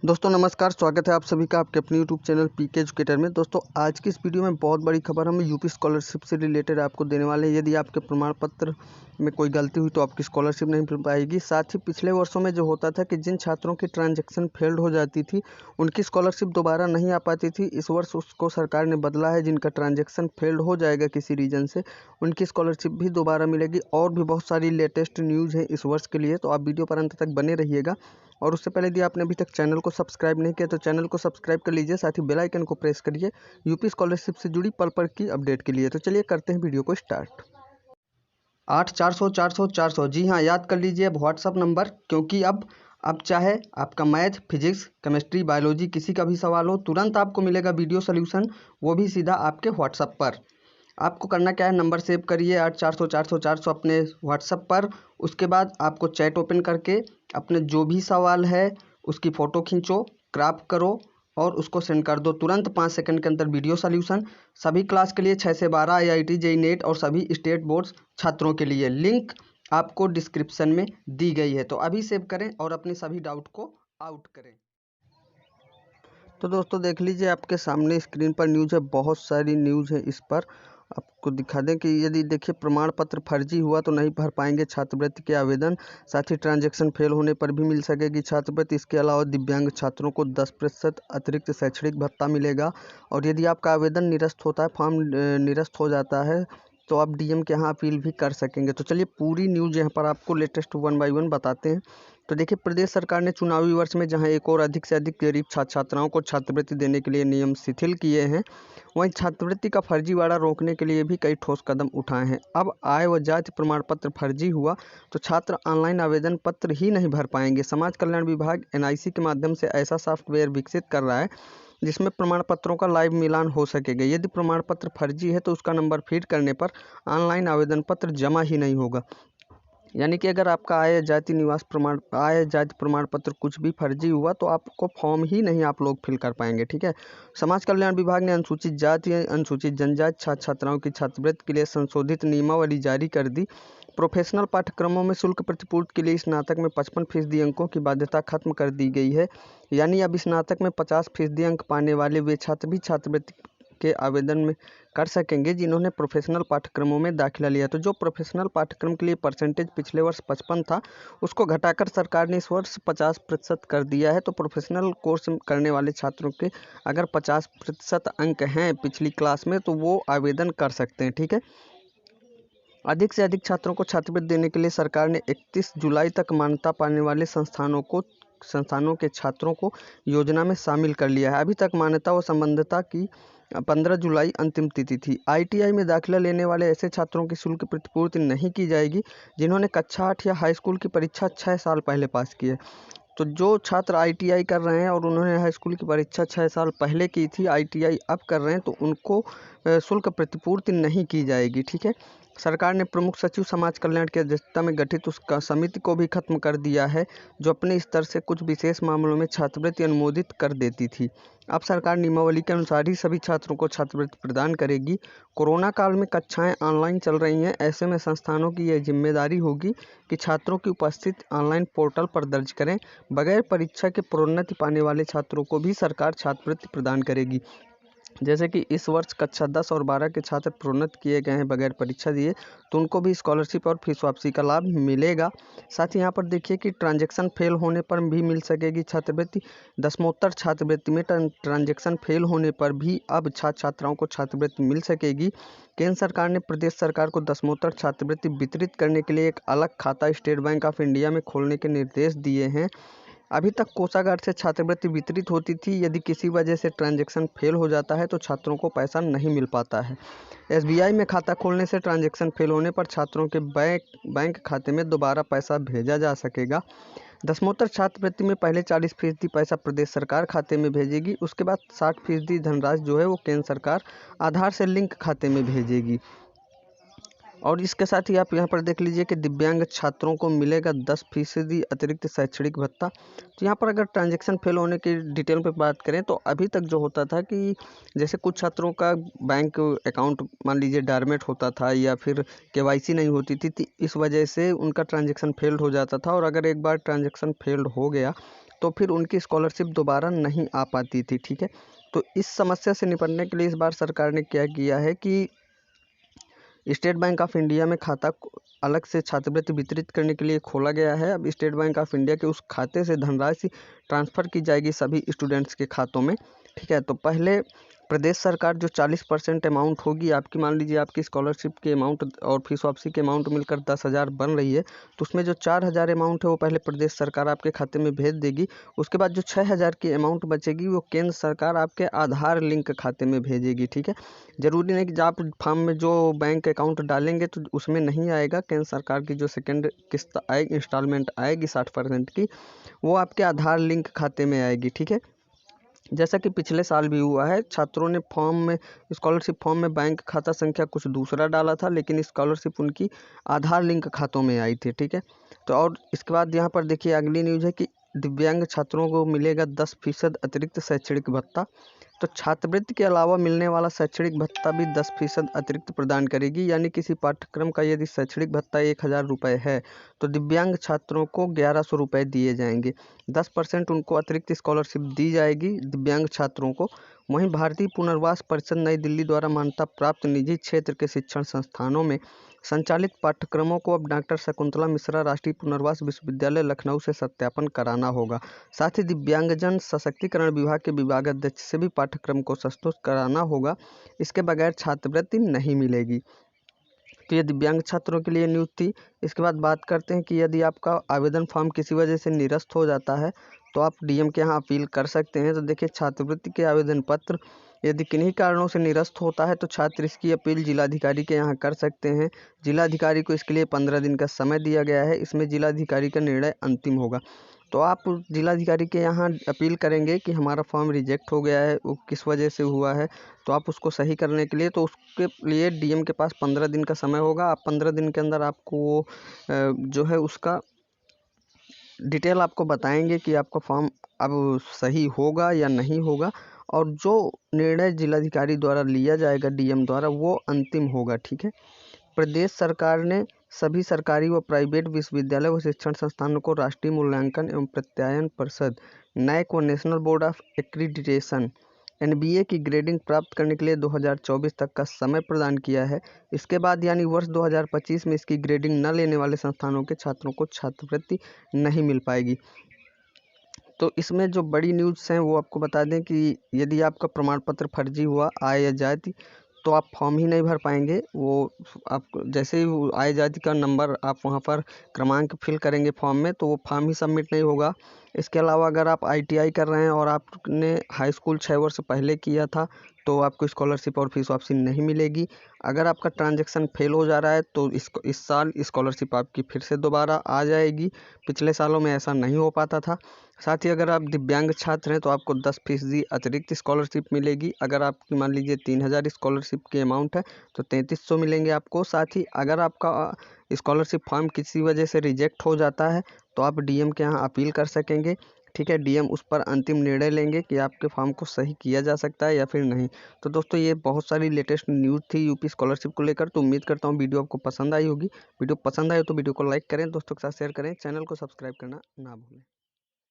दोस्तों नमस्कार, स्वागत है आप सभी का आपके अपने यूट्यूब चैनल पीके एजुकेटर में। दोस्तों आज की इस वीडियो में बहुत बड़ी खबर हम यूपी स्कॉलरशिप से रिलेटेड आपको देने वाले हैं। यदि आपके प्रमाण पत्र में कोई गलती हुई तो आपकी स्कॉलरशिप नहीं मिल पाएगी। साथ ही पिछले वर्षों में जो होता था कि जिन छात्रों की ट्रांजैक्शन फेल्ड हो जाती थी उनकी स्कॉलरशिप दोबारा नहीं आ पाती थी, इस वर्ष उसको सरकार ने बदला है। जिनका ट्रांजैक्शन फेल्ड हो जाएगा किसी रीज़न से, उनकी स्कॉलरशिप भी दोबारा मिलेगी। और भी बहुत सारी लेटेस्ट न्यूज़ है इस वर्ष के लिए, तो आप वीडियो पर अंत तक बने रहिएगा। और उससे पहले यदि आपने अभी तक चैनल को सब्सक्राइब नहीं किया तो चैनल को सब्सक्राइब कर लीजिए, साथ ही बेल आइकन को प्रेस करिए यूपी स्कॉलरशिप से जुड़ी पल पल की अपडेट के लिए। तो चलिए करते हैं वीडियो को स्टार्ट। 8400 जी हाँ, याद कर लीजिए अब व्हाट्सअप नंबर, क्योंकि अब चाहे आपका मैथ, फिजिक्स, केमिस्ट्री, बायोलॉजी किसी का भी सवाल हो, तुरंत आपको मिलेगा वीडियो सोल्यूशन, वो भी सीधा आपके व्हाट्सअप पर। आपको करना क्या है, नंबर सेव करिए 8400 अपने व्हाट्सअप पर। उसके बाद आपको चैट ओपन करके अपने जो भी सवाल है उसकी फ़ोटो खींचो, क्रॉप करो और उसको सेंड कर दो तुरंत 5 सेकंड के अंदर वीडियो सॉल्यूशन। सभी क्लास के लिए 6 से 12 आईआईटी, जेईई नेट और सभी स्टेट बोर्ड्स छात्रों के लिए। लिंक आपको डिस्क्रिप्शन में दी गई है, तो अभी सेव करें और अपने सभी डाउट को आउट करें। तो दोस्तों देख लीजिए आपके सामने स्क्रीन पर न्यूज़ है, बहुत सारी न्यूज़ है। इस पर आपको दिखा दें कि यदि देखिए प्रमाण पत्र फर्जी हुआ तो नहीं भर पाएंगे छात्रवृत्ति के आवेदन। साथ ही ट्रांजैक्शन फेल होने पर भी मिल सकेगी छात्रवृत्ति। इसके अलावा दिव्यांग छात्रों को 10% अतिरिक्त शैक्षणिक भत्ता मिलेगा। और यदि आपका आवेदन निरस्त होता है, फॉर्म निरस्त हो जाता है, तो आप डीएम के यहाँ अपील भी कर सकेंगे। तो चलिए पूरी न्यूज़ यहाँ पर आपको लेटेस्ट 1 बाय 1 बताते हैं। तो देखिए प्रदेश सरकार ने चुनावी वर्ष में जहां एक और अधिक से अधिक गरीब छात्राओं को छात्रवृत्ति देने के लिए नियम शिथिल किए हैं, वहीं छात्रवृत्ति का फर्जीवाड़ा रोकने के लिए भी कई ठोस कदम उठाए हैं। अब आय व जाति प्रमाण पत्र फर्जी हुआ तो छात्र ऑनलाइन आवेदन पत्र ही नहीं भर पाएंगे। समाज कल्याण विभाग एनआईसी के माध्यम से ऐसा सॉफ्टवेयर विकसित कर रहा है जिसमें प्रमाण पत्रों का लाइव मिलान हो सकेगा। यदि प्रमाण पत्र फर्जी है तो उसका नंबर फीड करने पर ऑनलाइन आवेदन पत्र जमा ही नहीं होगा। यानी कि अगर आपका आय जाति प्रमाण पत्र कुछ भी फर्जी हुआ तो आपको फॉर्म ही नहीं आप लोग फिल कर पाएंगे। ठीक है। समाज कल्याण विभाग ने अनुसूचित जाति अनुसूचित जनजाति छात्राओं की छात्रवृत्ति के लिए संशोधित नियमावली जारी कर दी। प्रोफेशनल पाठ्यक्रमों में शुल्क प्रतिपूर्ति के लिए स्नातक में 55% अंकों की बाध्यता खत्म कर दी गई है। यानी अब स्नातक में 50% अंक पाने वाले वे छात्र भी छात्रवृत्ति के आवेदन में कर सकेंगे जिन्होंने प्रोफेशनल पाठ्यक्रमों में दाखिला लिया। तो जो प्रोफेशनल पाठ्यक्रम के लिए परसेंटेज पिछले वर्ष 55 था, उसको घटाकर सरकार ने इस वर्ष 50% कर दिया है। तो प्रोफेशनल कोर्स करने वाले छात्रों के अगर 50% अंक हैं पिछली क्लास में तो वो आवेदन कर सकते हैं। ठीक है। अधिक से अधिक छात्रों को छात्रवृत्ति देने के लिए सरकार ने 31 जुलाई तक मान्यता पाने वाले संस्थानों के छात्रों को योजना में शामिल कर लिया है। अभी तक मान्यता व संबद्धता की 15 जुलाई अंतिम तिथि थी। आईटीआई में दाखिला लेने वाले ऐसे छात्रों की शुल्क प्रतिपूर्ति नहीं की जाएगी जिन्होंने कक्षा 8 या हाई स्कूल की परीक्षा 6 साल पहले पास की है। तो जो छात्र आईटीआई कर रहे हैं और उन्होंने हाई स्कूल की परीक्षा 6 साल पहले की थी, आईटीआई अब कर रहे हैं, तो उनको शुल्क प्रतिपूर्ति नहीं की जाएगी। ठीक है। सरकार ने प्रमुख सचिव समाज कल्याण की अध्यक्षता में गठित उसका समिति को भी खत्म कर दिया है जो अपने स्तर से कुछ विशेष मामलों में छात्रवृत्ति अनुमोदित कर देती थी। अब सरकार नियमावली के अनुसार ही सभी छात्रों को छात्रवृत्ति प्रदान करेगी। कोरोना काल में कक्षाएं ऑनलाइन चल रही हैं, ऐसे में संस्थानों की यह जिम्मेदारी होगी कि छात्रों की उपस्थिति ऑनलाइन पोर्टल पर दर्ज करें। बगैर परीक्षा के प्रोन्नति पाने वाले छात्रों को भी सरकार छात्रवृत्ति प्रदान करेगी। जैसे कि इस वर्ष कक्षा 10 और 12 के छात्र प्रोन्नत किए गए हैं बगैर परीक्षा दिए, तो उनको भी स्कॉलरशिप और फीस वापसी का लाभ मिलेगा। साथ ही यहाँ पर देखिए कि ट्रांजैक्शन फेल होने पर भी मिल सकेगी छात्रवृत्ति। दसमोत्तर छात्रवृत्ति में ट्रांजैक्शन फेल होने पर भी अब छात्राओं को छात्रवृत्ति मिल सकेगी। केंद्र सरकार ने प्रदेश सरकार को दसमोत्तर छात्रवृत्ति वितरित करने के लिए एक अलग खाता स्टेट बैंक ऑफ इंडिया में खोलने के निर्देश दिए हैं। अभी तक कोषागार से छात्रवृत्ति वितरित होती थी। यदि किसी वजह से ट्रांजैक्शन फेल हो जाता है तो छात्रों को पैसा नहीं मिल पाता है। एसबीआई में खाता खोलने से ट्रांजैक्शन फेल होने पर छात्रों के बैंक खाते में दोबारा पैसा भेजा जा सकेगा। दसमोत्तर छात्रवृत्ति में पहले 40% पैसा प्रदेश सरकार खाते में भेजेगी, उसके बाद 60% धनराशि जो है वो केंद्र सरकार आधार से लिंक खाते में भेजेगी। और इसके साथ ही आप यहाँ पर देख लीजिए कि दिव्यांग छात्रों को मिलेगा 10% अतिरिक्त शैक्षणिक भत्ता। तो यहाँ पर अगर ट्रांजैक्शन फेल होने की डिटेल पे बात करें तो अभी तक जो होता था कि जैसे कुछ छात्रों का बैंक अकाउंट मान लीजिए डॉर्मेंट होता था या फिर केवाईसी नहीं होती थी, तो इस वजह से उनका ट्रांजैक्शन फेल्ड हो जाता था। और अगर एक बार ट्रांजैक्शन फेल्ड हो गया तो फिर उनकी स्कॉलरशिप दोबारा नहीं आ पाती थी। ठीक है, तो इस समस्या से निपटने के लिए इस बार सरकार ने क्या किया है कि स्टेट बैंक ऑफ इंडिया में खाता अलग से छात्रवृत्ति वितरित करने के लिए खोला गया है। अब स्टेट बैंक ऑफ इंडिया के उस खाते से धनराशि ट्रांसफ़र की जाएगी सभी स्टूडेंट्स के खातों में। ठीक है, तो पहले प्रदेश सरकार जो 40% अमाउंट होगी आपकी, मान लीजिए आपकी स्कॉलरशिप के अमाउंट और फीस वापसी के अमाउंट मिलकर 10,000 बन रही है, तो उसमें जो 4,000 अमाउंट है वो पहले प्रदेश सरकार आपके खाते में भेज देगी। उसके बाद जो 6,000 की अमाउंट बचेगी वो केंद्र सरकार आपके आधार लिंक खाते में भेजेगी। ठीक है, ज़रूरी नहीं कि आप फॉर्म में जो बैंक अकाउंट डालेंगे तो उसमें नहीं आएगा। केंद्र सरकार की जो सेकेंड किस्त आएगी, इंस्टॉलमेंट आएगी 60% की, वो आपके आधार लिंक खाते में आएगी। ठीक है, जैसा कि पिछले साल भी हुआ है, छात्रों ने फॉर्म में, स्कॉलरशिप फॉर्म में बैंक खाता संख्या कुछ दूसरा डाला था, लेकिन स्कॉलरशिप उनकी आधार लिंक खातों में आई थी। ठीक है, तो और इसके बाद यहाँ पर देखिए अगली न्यूज़ है कि दिव्यांग छात्रों को मिलेगा 10% अतिरिक्त शैक्षणिक भत्ता। तो छात्रवृत्ति के अलावा मिलने वाला शैक्षणिक भत्ता भी 10% अतिरिक्त प्रदान करेगी। यानी किसी पाठ्यक्रम का यदि शैक्षणिक भत्ता 1,000 रुपये है तो दिव्यांग छात्रों को 1,100 रुपये दिए जाएंगे। 10% उनको अतिरिक्त स्कॉलरशिप दी जाएगी दिव्यांग छात्रों को। वहीं भारतीय पुनर्वास परिषद नई दिल्ली द्वारा मान्यता प्राप्त निजी क्षेत्र के शिक्षण संस्थानों में संचालित पाठ्यक्रमों को अब डॉक्टर शकुंतला मिश्रा राष्ट्रीय पुनर्वास विश्वविद्यालय लखनऊ से सत्यापन कराना होगा। साथ ही दिव्यांगजन सशक्तिकरण विभाग के विभागाध्यक्ष से भी पाठ्यक्रम को संतुष्ट कराना होगा। इसके बगैर छात्रवृत्ति नहीं मिलेगी। तो ये दिव्यांग छात्रों के लिए न्यूज़ थी। इसके बाद बात करते हैं कि यदि आपका आवेदन फॉर्म किसी वजह से निरस्त हो जाता है तो आप डीएम के यहाँ अपील कर सकते हैं। तो देखिए, छात्रवृत्ति के आवेदन पत्र यदि किन्हीं कारणों से निरस्त होता है तो छात्र इसकी अपील जिलाधिकारी के यहाँ कर सकते हैं। जिलाधिकारी को इसके लिए 15 दिन का समय दिया गया है। इसमें जिलाधिकारी का निर्णय अंतिम होगा। तो आप जिलाधिकारी के यहाँ अपील करेंगे कि हमारा फॉर्म रिजेक्ट हो गया है, वो किस वजह से हुआ है, तो आप उसको सही करने के लिए, तो उसके लिए डीएम के पास 15 दिन का समय होगा। आप 15 दिन के अंदर आपको वो जो है उसका डिटेल आपको बताएंगे कि आपका फॉर्म अब सही होगा या नहीं होगा, और जो निर्णय जिलाधिकारी द्वारा लिया जाएगा डीएम द्वारा वो अंतिम होगा। ठीक है, प्रदेश सरकार ने सभी सरकारी व प्राइवेट विश्वविद्यालय व शिक्षण संस्थानों को राष्ट्रीय मूल्यांकन एवं प्रत्यायन परिषद नैक व national board of accreditation NBA की ग्रेडिंग प्राप्त करने के लिए 2024 तक का समय प्रदान किया है। इसके बाद यानी वर्ष 2025 में इसकी ग्रेडिंग न लेने वाले संस्थानों के छात्रों को छात्रवृत्ति नहीं मिल पाएगी। तो इसमें जो बड़ी न्यूज़ हैं वो आपको बता दें कि यदि आपका प्रमाण पत्र फर्जी हुआ, आय या जाति, तो आप फॉर्म ही नहीं भर पाएंगे। वो आप जैसे ही वो आय जाति का नंबर आप वहाँ पर क्रमांक फिल करेंगे फॉर्म में, तो वो फॉर्म ही सबमिट नहीं होगा। इसके अलावा अगर आप आईटीआई कर रहे हैं और आपने हाई स्कूल 6 वर्ष पहले किया था तो आपको स्कॉलरशिप और फीस वापसी नहीं मिलेगी। अगर आपका ट्रांजैक्शन फेल हो जा रहा है तो इस साल स्कॉलरशिप आपकी फिर से दोबारा आ जाएगी। पिछले सालों में ऐसा नहीं हो पाता था। साथ ही अगर आप दिव्यांग छात्र हैं तो आपको 10% अतिरिक्त स्कॉलरशिप मिलेगी। अगर आपकी मान लीजिए 3,000 स्कॉलरशिप की अमाउंट है तो 3,300 मिलेंगे आपको। साथ ही अगर आपका स्कॉलरशिप फॉर्म किसी वजह से रिजेक्ट हो जाता है तो आप डीएम के यहाँ अपील कर सकेंगे। ठीक है, डीएम उस पर अंतिम निर्णय लेंगे कि आपके फॉर्म को सही किया जा सकता है या फिर नहीं। तो दोस्तों, ये बहुत सारी लेटेस्ट न्यूज़ थी यूपी स्कॉलरशिप को लेकर। तो उम्मीद करता हूँ वीडियो आपको पसंद आई होगी। वीडियो पसंद आए तो वीडियो को लाइक करें, दोस्तों के साथ शेयर करें, चैनल को सब्सक्राइब करना ना भूलें।